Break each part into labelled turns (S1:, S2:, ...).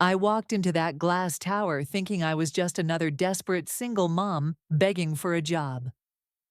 S1: I walked into that glass tower thinking I was just another desperate single mom begging for a job.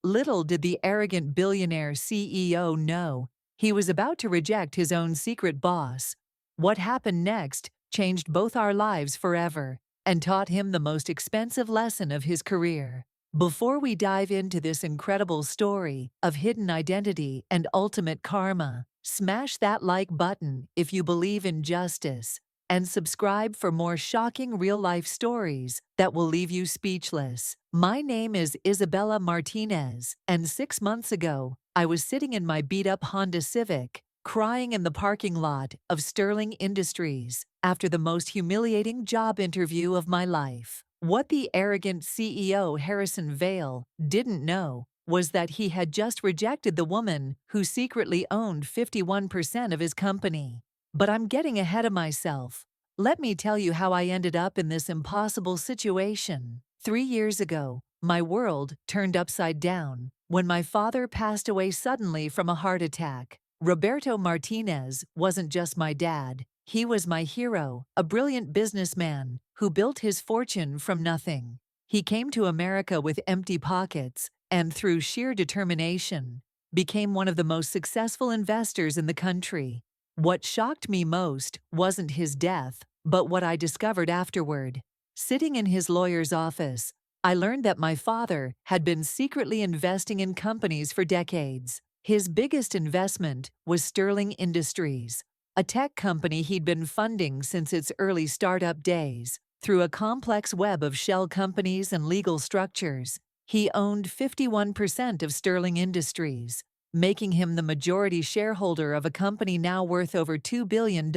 S1: Little did the arrogant billionaire CEO know he was about to reject his own secret boss. What happened next changed both our lives forever and taught him the most expensive lesson of his career. Before we dive into this incredible story of hidden identity and ultimate karma, smash that like button if you believe in justice, and subscribe for more shocking real-life stories that will leave you speechless. My name is Isabella Martinez, and 6 months ago, I was sitting in my beat-up Honda Civic, crying in the parking lot of Sterling Industries after the most humiliating job interview of my life. What the arrogant CEO Harrison Vale didn't know was that he had just rejected the woman who secretly owned 51% of his company. But I'm getting ahead of myself. Let me tell you how I ended up in this impossible situation. 3 years ago, my world turned upside down when my father passed away suddenly from a heart attack. Roberto Martinez wasn't just my dad. He was my hero, a brilliant businessman who built his fortune from nothing. He came to America with empty pockets and, through sheer determination, became one of the most successful investors in the country. What shocked me most wasn't his death, but what I discovered afterward. Sitting in his lawyer's office, I learned that my father had been secretly investing in companies for decades. His biggest investment was Sterling Industries, a tech company he'd been funding since its early startup days. Through a complex web of shell companies and legal structures, he owned 51% of Sterling Industries, making him the majority shareholder of a company now worth over $2 billion.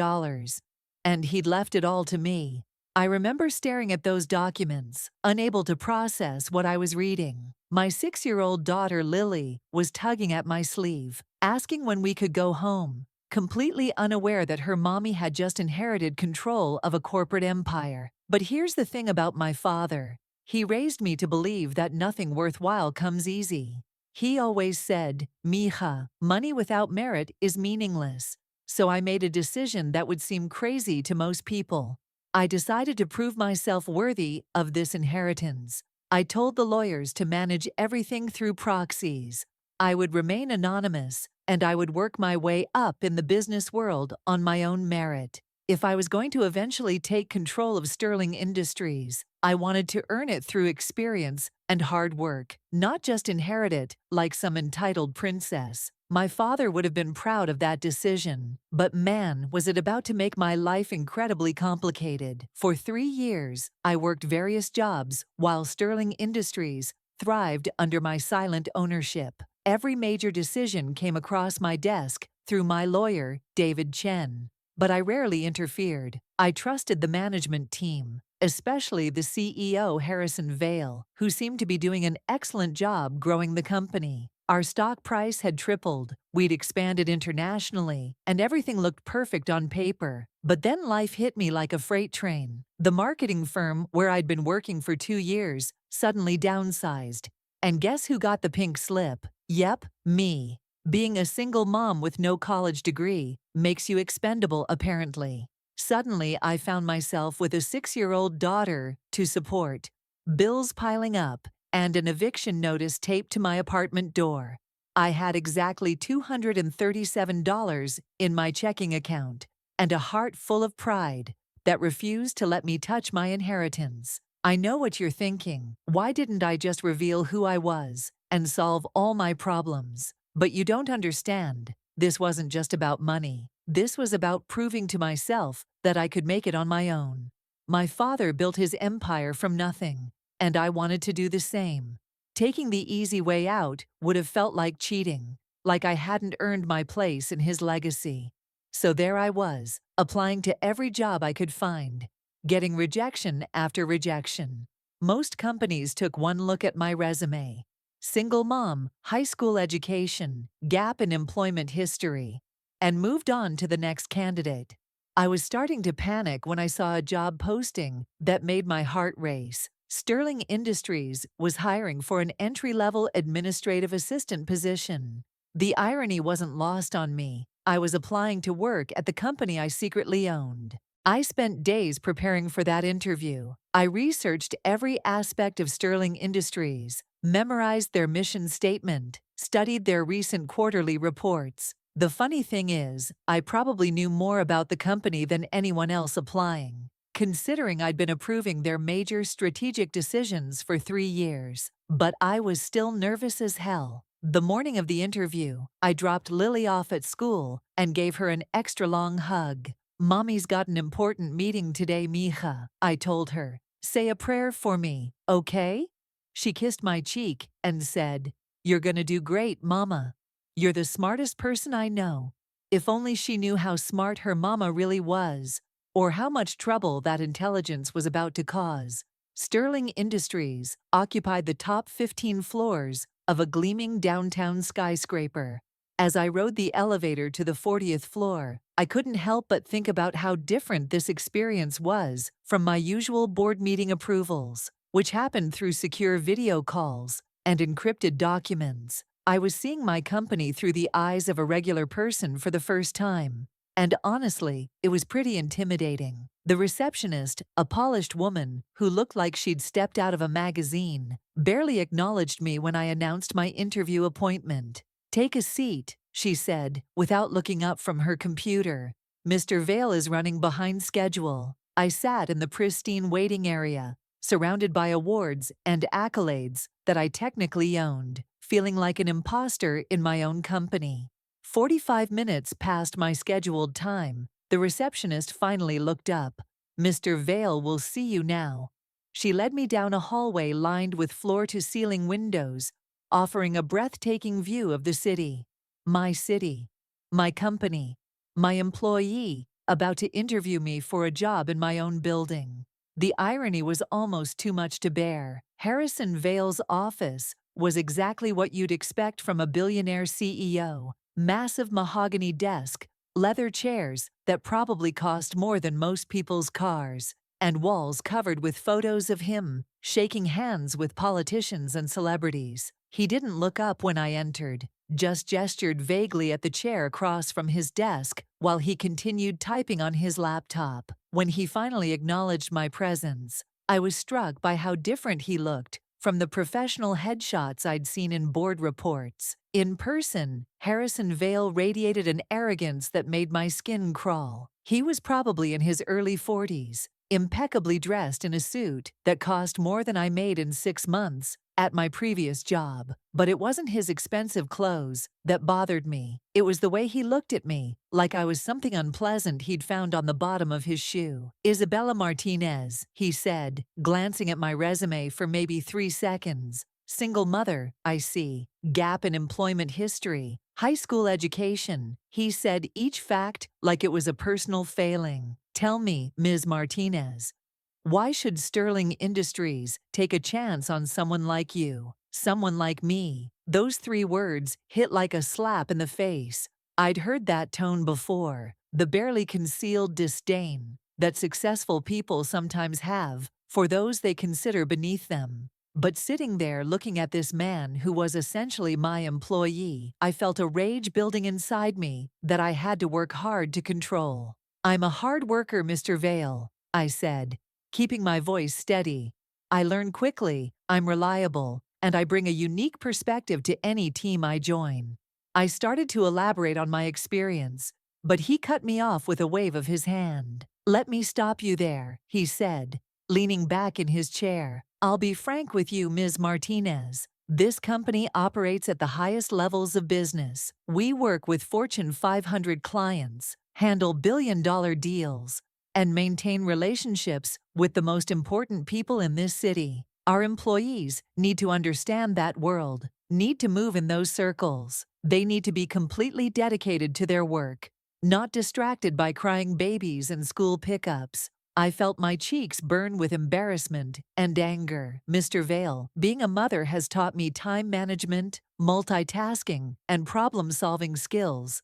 S1: And he'd left it all to me. I remember staring at those documents, unable to process what I was reading. My 6-year-old daughter Lily was tugging at my sleeve, asking when we could go home, completely unaware that her mommy had just inherited control of a corporate empire. But here's the thing about my father. He raised me to believe that nothing worthwhile comes easy. He always said, "Mija, money without merit is meaningless." So I made a decision that would seem crazy to most people. I decided to prove myself worthy of this inheritance. I told the lawyers to manage everything through proxies. I would remain anonymous, and I would work my way up in the business world on my own merit. If I was going to eventually take control of Sterling Industries, I wanted to earn it through experience and hard work, not just inherit it like some entitled princess. My father would have been proud of that decision. But man, was it about to make my life incredibly complicated. For 3 years, I worked various jobs while Sterling Industries thrived under my silent ownership. Every major decision came across my desk through my lawyer, David Chen. But I rarely interfered. I trusted the management team, especially the CEO Harrison Vale, who seemed to be doing an excellent job growing the company. Our stock price had tripled, we'd expanded internationally, and everything looked perfect on paper. But then life hit me like a freight train. The marketing firm where I'd been working for 2 years suddenly downsized. And guess who got the pink slip? Yep, me. Being a single mom with no college degree makes you expendable, apparently. Suddenly, I found myself with a 6-year-old daughter to support, bills piling up, and an eviction notice taped to my apartment door. I had exactly $237 in my checking account and a heart full of pride that refused to let me touch my inheritance. I know what you're thinking. Why didn't I just reveal who I was and solve all my problems? But you don't understand. This wasn't just about money. This was about proving to myself that I could make it on my own. My father built his empire from nothing, and I wanted to do the same. Taking the easy way out would have felt like cheating, like I hadn't earned my place in his legacy. So there I was, applying to every job I could find, getting rejection after rejection. Most companies took one look at my resume. Single mom, high school education, gap in employment history, and moved on to the next candidate. I was starting to panic when I saw a job posting that made my heart race. Sterling Industries was hiring for an entry-level administrative assistant position. The irony wasn't lost on me. I was applying to work at the company I secretly owned. I spent days preparing for that interview. I researched every aspect of Sterling Industries, memorized their mission statement, studied their recent quarterly reports. The funny thing is, I probably knew more about the company than anyone else applying, considering I'd been approving their major strategic decisions for 3 years. But I was still nervous as hell. The morning of the interview, I dropped Lily off at school and gave her an extra long hug. "Mommy's got an important meeting today, mija," I told her. "Say a prayer for me, okay?" She kissed my cheek and said, "You're gonna do great, Mama. You're the smartest person I know." If only she knew how smart her mama really was, or how much trouble that intelligence was about to cause. Sterling Industries occupied the top 15 floors of a gleaming downtown skyscraper. As I rode the elevator to the 40th floor, I couldn't help but think about how different this experience was from my usual board meeting approvals, which happened through secure video calls and encrypted documents. I was seeing my company through the eyes of a regular person for the first time. And honestly, it was pretty intimidating. The receptionist, a polished woman who looked like she'd stepped out of a magazine, barely acknowledged me when I announced my interview appointment. "Take a seat," she said, without looking up from her computer. "Mr. Vale is running behind schedule." I sat in the pristine waiting area, surrounded by awards and accolades that I technically owned, feeling like an imposter in my own company. 45 minutes past my scheduled time, the receptionist finally looked up. "Mr. Vale will see you now." She led me down a hallway lined with floor-to-ceiling windows, offering a breathtaking view of the city. My city, my company, my employee, about to interview me for a job in my own building. The irony was almost too much to bear. Harrison Vale's office was exactly what you'd expect from a billionaire CEO. Massive mahogany desk, leather chairs that probably cost more than most people's cars, and walls covered with photos of him shaking hands with politicians and celebrities. He didn't look up when I entered, just gestured vaguely at the chair across from his desk while he continued typing on his laptop. When he finally acknowledged my presence, I was struck by how different he looked from the professional headshots I'd seen in board reports. In person, Harrison Vale radiated an arrogance that made my skin crawl. He was probably in his early 40s, impeccably dressed in a suit that cost more than I made in 6 months at my previous job. But it wasn't his expensive clothes that bothered me. It was the way he looked at me, like I was something unpleasant he'd found on the bottom of his shoe. "Isabella Martinez," he said, glancing at my resume for maybe 3 seconds. "Single mother, I see. Gap in employment history. High school education." He said each fact like it was a personal failing. "Tell me, Ms. Martinez, why should Sterling Industries take a chance on someone like you, someone like me?" Those 3 words hit like a slap in the face. I'd heard that tone before, the barely concealed disdain that successful people sometimes have for those they consider beneath them. But sitting there looking at this man who was essentially my employee, I felt a rage building inside me that I had to work hard to control. "I'm a hard worker, Mr. Vale," I said, keeping my voice steady. "I learn quickly, I'm reliable, and I bring a unique perspective to any team I join." I started to elaborate on my experience, but he cut me off with a wave of his hand. "Let me stop you there," he said, leaning back in his chair. "I'll be frank with you, Ms. Martinez. This company operates at the highest levels of business. We work with Fortune 500 clients, handle billion-dollar deals, and maintain relationships with the most important people in this city. Our employees need to understand that world, need to move in those circles. They need to be completely dedicated to their work, not distracted by crying babies and school pickups." I felt my cheeks burn with embarrassment and anger. "Mr. Vale, being a mother has taught me time management, multitasking, and problem-solving skills.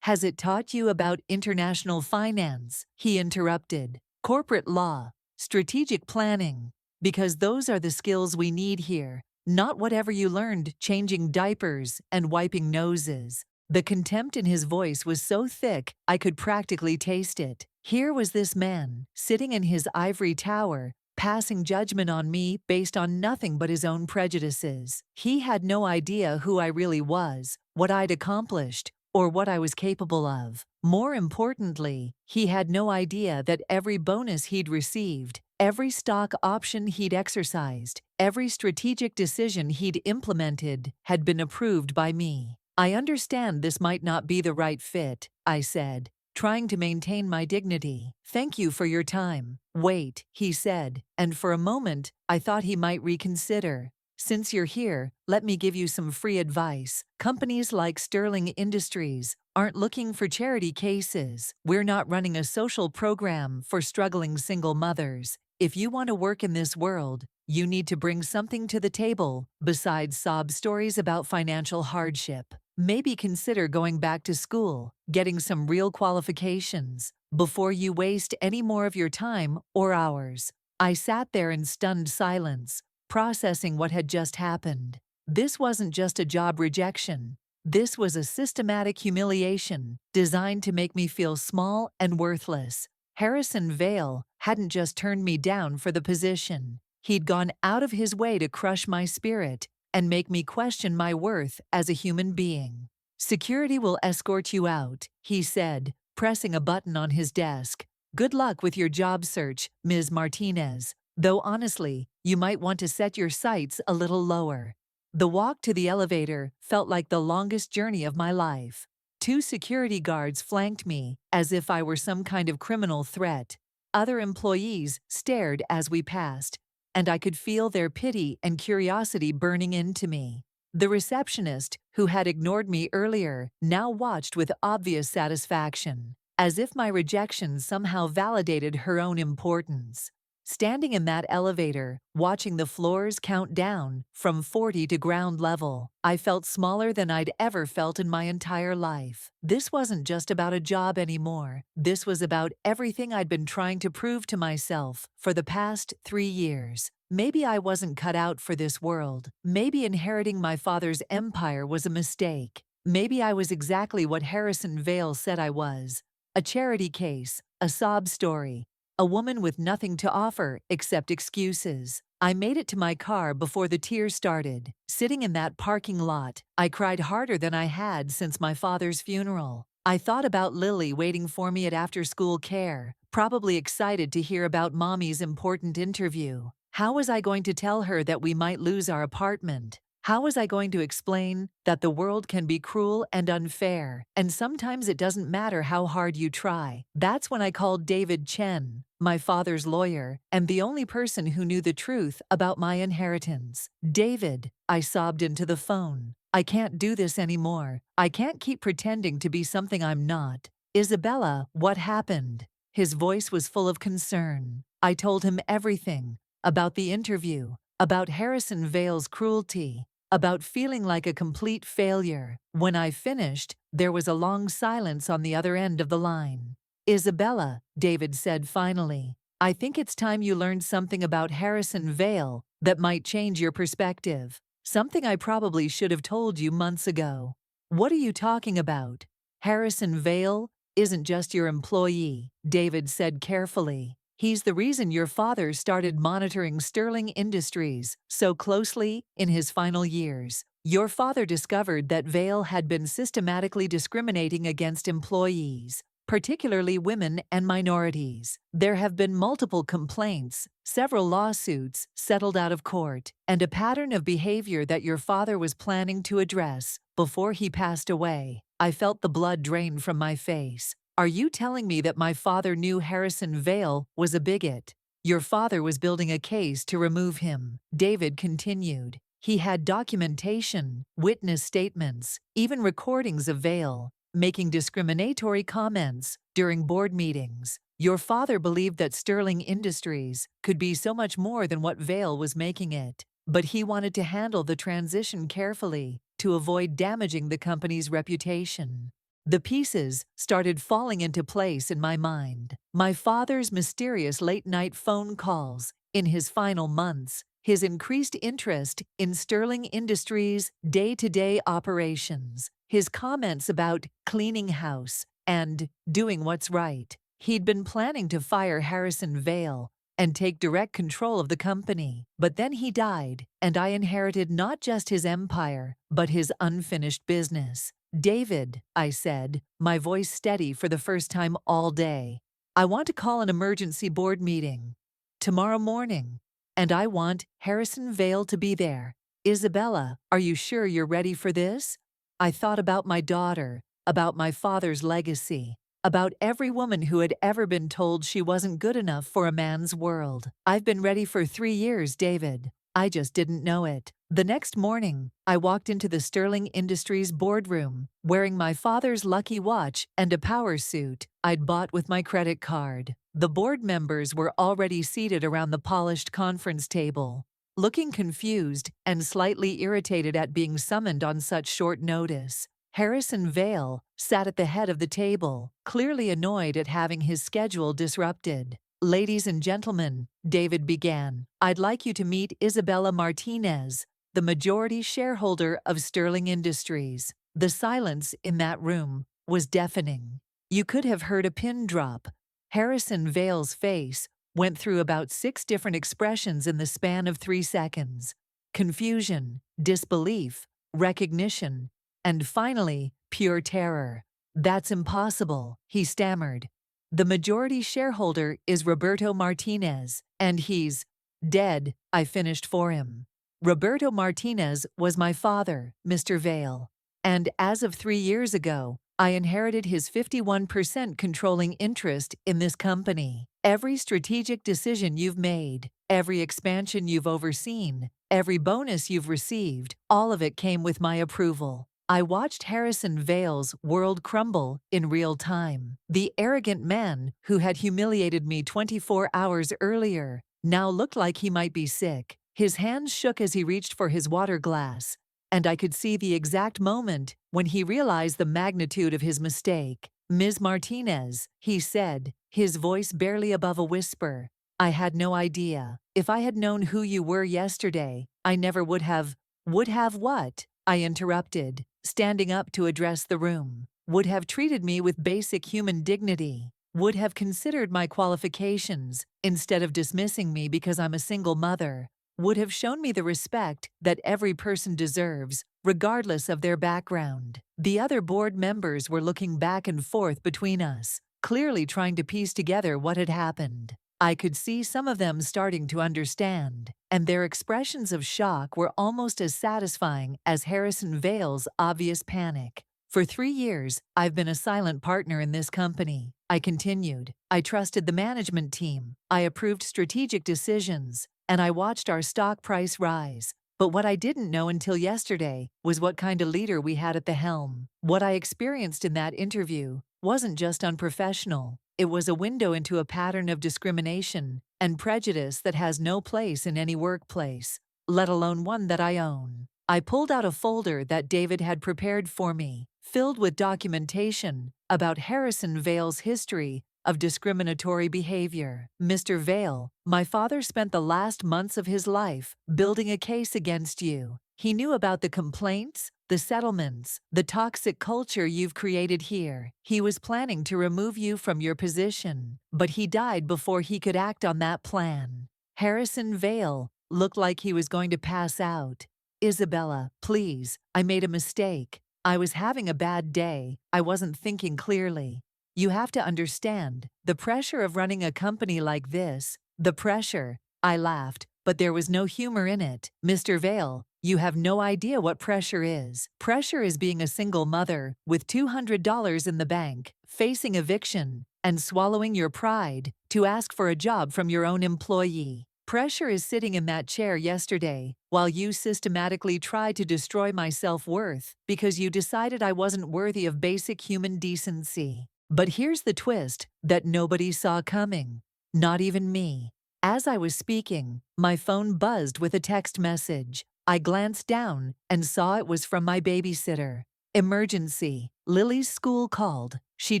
S1: Has it taught you about international finance?" he interrupted. "Corporate law, strategic planning, because those are the skills we need here, not whatever you learned changing diapers and wiping noses." The contempt in his voice was so thick I could practically taste it. Here was this man, sitting in his ivory tower, passing judgment on me based on nothing but his own prejudices. He had no idea who I really was, what I'd accomplished, or what I was capable of. More importantly, he had no idea that every bonus he'd received, every stock option he'd exercised, every strategic decision he'd implemented had been approved by me. I understand this might not be the right fit, I said, trying to maintain my dignity. Thank you for your time. Wait, he said, and for a moment, I thought he might reconsider. Since you're here, let me give you some free advice. Companies like Sterling Industries aren't looking for charity cases. We're not running a social program for struggling single mothers. If you want to work in this world, you need to bring something to the table besides sob stories about financial hardship. Maybe consider going back to school, getting some real qualifications, before you waste any more of your time or hours. I sat there in stunned silence, processing what had just happened. This wasn't just a job rejection. This was a systematic humiliation designed to make me feel small and worthless. Harrison Vale hadn't just turned me down for the position. He'd gone out of his way to crush my spirit and make me question my worth as a human being. Security will escort you out, he said, pressing a button on his desk. Good luck with your job search, Ms. Martinez, though honestly, you might want to set your sights a little lower. The walk to the elevator felt like the longest journey of my life. 2 security guards flanked me as if I were some kind of criminal threat. Other employees stared as we passed, and I could feel their pity and curiosity burning into me. The receptionist, who had ignored me earlier, now watched with obvious satisfaction, as if my rejection somehow validated her own importance. Standing in that elevator, watching the floors count down from 40 to ground level, I felt smaller than I'd ever felt in my entire life. This wasn't just about a job anymore. This was about everything I'd been trying to prove to myself for the past 3 years. Maybe I wasn't cut out for this world. Maybe inheriting my father's empire was a mistake. Maybe I was exactly what Harrison Vale said I was. A charity case, a sob story, a woman with nothing to offer except excuses. I made it to my car before the tears started. Sitting in that parking lot, I cried harder than I had since my father's funeral. I thought about Lily waiting for me at after-school care, probably excited to hear about Mommy's important interview. How was I going to tell her that we might lose our apartment? How was I going to explain that the world can be cruel and unfair, and sometimes it doesn't matter how hard you try? That's when I called David Chen, my father's lawyer, and the only person who knew the truth about my inheritance. David, I sobbed into the phone. I can't do this anymore. I can't keep pretending to be something I'm not. Isabella, what happened? His voice was full of concern. I told him everything about the interview, about Harrison Vale's cruelty, about feeling like a complete failure. When I finished, there was a long silence on the other end of the line. Isabella, David said finally, I think it's time you learned something about Harrison Vale that might change your perspective. Something I probably should have told you months ago. What are you talking about? Harrison Vale isn't just your employee, David said carefully. He's the reason your father started monitoring Sterling Industries so closely in his final years. Your father discovered that Vale had been systematically discriminating against employees, particularly women and minorities. There have been multiple complaints, several lawsuits settled out of court, and a pattern of behavior that your father was planning to address before he passed away. I felt the blood drain from my face. Are you telling me that my father knew Harrison Vale was a bigot? Your father was building a case to remove him, David continued. He had documentation, witness statements, even recordings of Vale making discriminatory comments during board meetings. Your father believed that Sterling Industries could be so much more than what Vale was making it, but he wanted to handle the transition carefully to avoid damaging the company's reputation. The pieces started falling into place in my mind. My father's mysterious late-night phone calls in his final months, his increased interest in Sterling Industries' day-to-day operations, his comments about cleaning house and doing what's right. He'd been planning to fire Harrison Vale and take direct control of the company. But then he died, and I inherited not just his empire, but his unfinished business. David, I said, my voice steady for the first time all day. I want to call an emergency board meeting tomorrow morning, and I want Harrison Vale to be there. Isabella, are you sure you're ready for this? I thought about my daughter, about my father's legacy, about every woman who had ever been told she wasn't good enough for a man's world. I've been ready for 3 years, David. I just didn't know it. The next morning, I walked into the Sterling Industries boardroom, wearing my father's lucky watch and a power suit I'd bought with my credit card. The board members were already seated around the polished conference table, looking confused and slightly irritated at being summoned on such short notice. Harrison Vale sat at the head of the table, clearly annoyed at having his schedule disrupted. "Ladies and gentlemen," David began, "I'd like you to meet Isabella Martinez, the majority shareholder of Sterling Industries." The silence in that room was deafening. You could have heard a pin drop. Harrison Vale's face went through about 6 different expressions in the span of 3 seconds: confusion, disbelief, recognition, and finally, pure terror. "That's impossible," he stammered. "The majority shareholder is Roberto Martinez, and he's dead," I finished for him. "Roberto Martinez was my father, Mr. Vale, and as of 3 years ago, I inherited his 51% controlling interest in this company. Every strategic decision you've made, every expansion you've overseen, every bonus you've received, all of it came with my approval." I watched Harrison Vale's world crumble in real time. The arrogant man who had humiliated me 24 hours earlier now looked like he might be sick. His hands shook as he reached for his water glass, and I could see the exact moment when he realized the magnitude of his mistake. "Ms. Martinez," he said, his voice barely above a whisper, "I had no idea. If I had known who you were yesterday, I never would have." "Would have what?" I interrupted, standing up to address the room. "Would have treated me with basic human dignity. Would have considered my qualifications instead of dismissing me because I'm a single mother. Would have shown me the respect that every person deserves, regardless of their background." The other board members were looking back and forth between us, clearly trying to piece together what had happened. I could see some of them starting to understand, and their expressions of shock were almost as satisfying as Harrison Vale's obvious panic. "For 3 years, I've been a silent partner in this company," I continued. "I trusted the management team, I approved strategic decisions, and I watched our stock price rise. But what I didn't know until yesterday was what kind of leader we had at the helm. What I experienced in that interview wasn't just unprofessional. It was a window into a pattern of discrimination and prejudice that has no place in any workplace, let alone one that I own." I pulled out a folder that David had prepared for me, filled with documentation about Harrison Vale's history of discriminatory behavior. "Mr. Vale, my father spent the last months of his life building a case against you. He knew about the complaints, the settlements, the toxic culture you've created here. He was planning to remove you from your position, but he died before he could act on that plan." Harrison Vale looked like he was going to pass out. "Isabella, please, I made a mistake. I was having a bad day. I wasn't thinking clearly. You have to understand, the pressure of running a company like this, the pressure." I laughed, but there was no humor in it. "Mr. Vale, you have no idea what pressure is. Pressure is being a single mother with $200 in the bank, facing eviction, and swallowing your pride to ask for a job from your own employee. Pressure is sitting in that chair yesterday while you systematically tried to destroy my self-worth because you decided I wasn't worthy of basic human decency. But here's the twist that nobody saw coming, not even me." As I was speaking, my phone buzzed with a text message. I glanced down and saw it was from my babysitter. Emergency. Lily's school called. She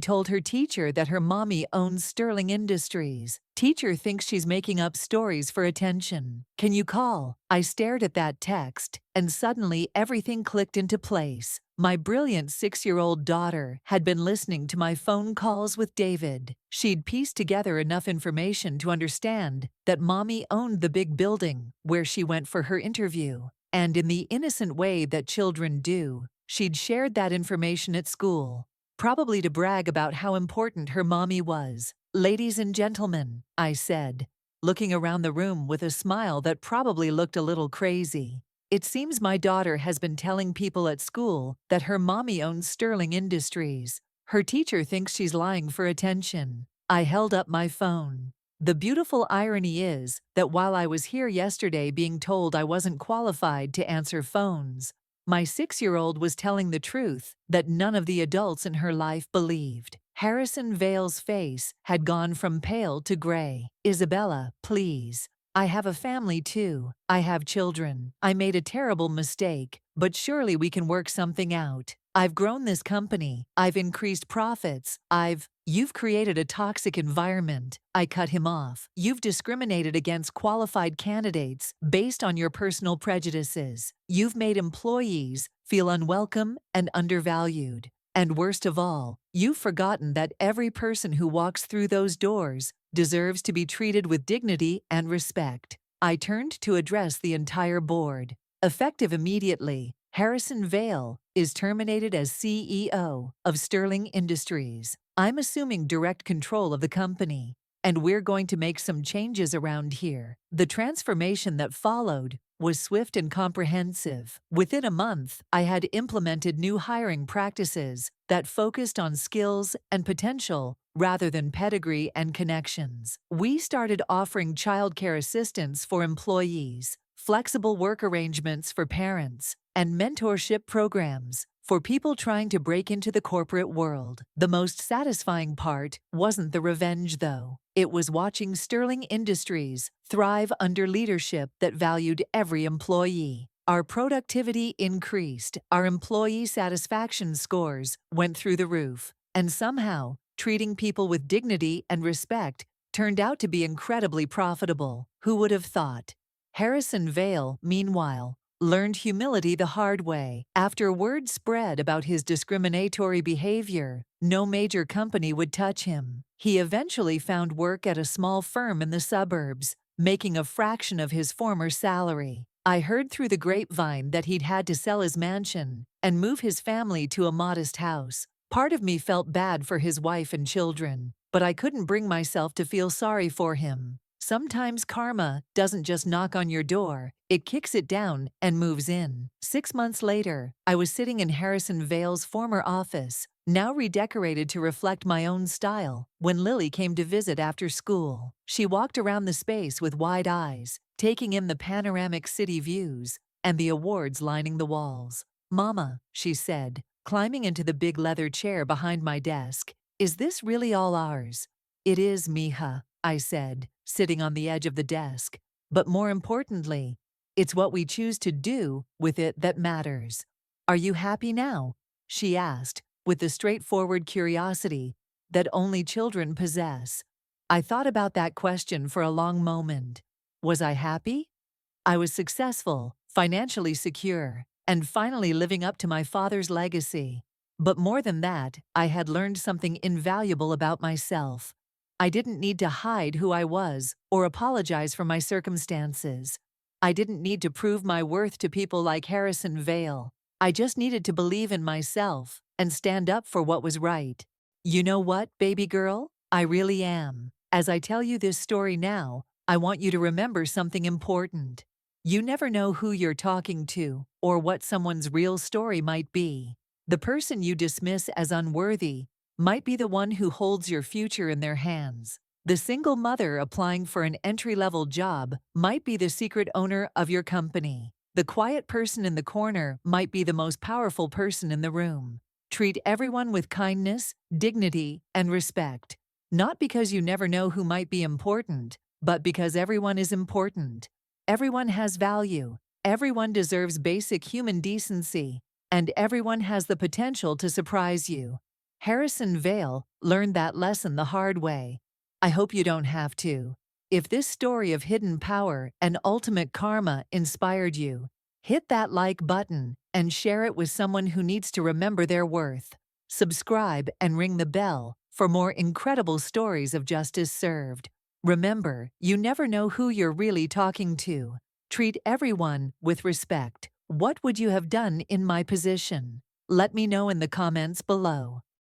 S1: told her teacher that her mommy owns Sterling Industries. Teacher thinks she's making up stories for attention. Can you call? I stared at that text, and suddenly everything clicked into place. My brilliant 6-year-old daughter had been listening to my phone calls with David. She'd pieced together enough information to understand that mommy owned the big building where she went for her interview. And in the innocent way that children do, she'd shared that information at school, probably to brag about how important her mommy was. "Ladies and gentlemen," I said, looking around the room with a smile that probably looked a little crazy. "It seems my daughter has been telling people at school that her mommy owns Sterling Industries. Her teacher thinks she's lying for attention." I held up my phone. The beautiful irony is that while I was here yesterday being told I wasn't qualified to answer phones, my 6-year-old was telling the truth that none of the adults in her life believed. Harrison Vale's face had gone from pale to gray. "Isabella, please. I have a family too. I have children. I made a terrible mistake, but surely we can work something out. I've grown this company. I've increased profits. You've created a toxic environment." I cut him off. "You've discriminated against qualified candidates based on your personal prejudices. You've made employees feel unwelcome and undervalued. And worst of all, you've forgotten that every person who walks through those doors deserves to be treated with dignity and respect." I turned to address the entire board. Effective immediately, Harrison Vale is terminated as CEO of Sterling Industries. I'm assuming direct control of the company, and we're going to make some changes around here. The transformation that followed was swift and comprehensive. Within a month, I had implemented new hiring practices that focused on skills and potential rather than pedigree and connections. We started offering childcare assistance for employees, flexible work arrangements for parents, and mentorship programs for people trying to break into the corporate world. The most satisfying part wasn't the revenge, though. It was watching Sterling Industries thrive under leadership that valued every employee. Our productivity increased, our employee satisfaction scores went through the roof, and somehow, treating people with dignity and respect turned out to be incredibly profitable. Who would have thought? Harrison Vale, meanwhile, learned humility the hard way. After word spread about his discriminatory behavior, no major company would touch him. He eventually found work at a small firm in the suburbs, making a fraction of his former salary. I heard through the grapevine that he'd had to sell his mansion and move his family to a modest house. Part of me felt bad for his wife and children, but I couldn't bring myself to feel sorry for him. Sometimes karma doesn't just knock on your door, it kicks it down and moves in. 6 months later, I was sitting in Harrison Vale's former office, now redecorated to reflect my own style, when Lily came to visit after school. She walked around the space with wide eyes, taking in the panoramic city views and the awards lining the walls. "Mama," she said, climbing into the big leather chair behind my desk, "is this really all ours?" "It is, mija," I said, sitting on the edge of the desk. "But more importantly, it's what we choose to do with it that matters." "Are you happy now?" she asked, with the straightforward curiosity that only children possess. I thought about that question for a long moment. Was I happy? I was successful, financially secure, and finally living up to my father's legacy. But more than that, I had learned something invaluable about myself. I didn't need to hide who I was or apologize for my circumstances. I didn't need to prove my worth to people like Harrison Vale. I just needed to believe in myself and stand up for what was right. You know what, baby girl? I really am. As I tell you this story now, I want you to remember something important. You never know who you're talking to or what someone's real story might be. The person you dismiss as unworthy might be the one who holds your future in their hands. The single mother applying for an entry-level job might be the secret owner of your company. The quiet person in the corner might be the most powerful person in the room. Treat everyone with kindness, dignity, and respect. Not because you never know who might be important, but because everyone is important. Everyone has value. Everyone deserves basic human decency. and everyone has the potential to surprise you. Harrison Vale learned that lesson the hard way. I hope you don't have to. If this story of hidden power and ultimate karma inspired you, hit that like button and share it with someone who needs to remember their worth. Subscribe and ring the bell for more incredible stories of justice served. Remember, you never know who you're really talking to. Treat everyone with respect. What would you have done in my position? Let me know in the comments below.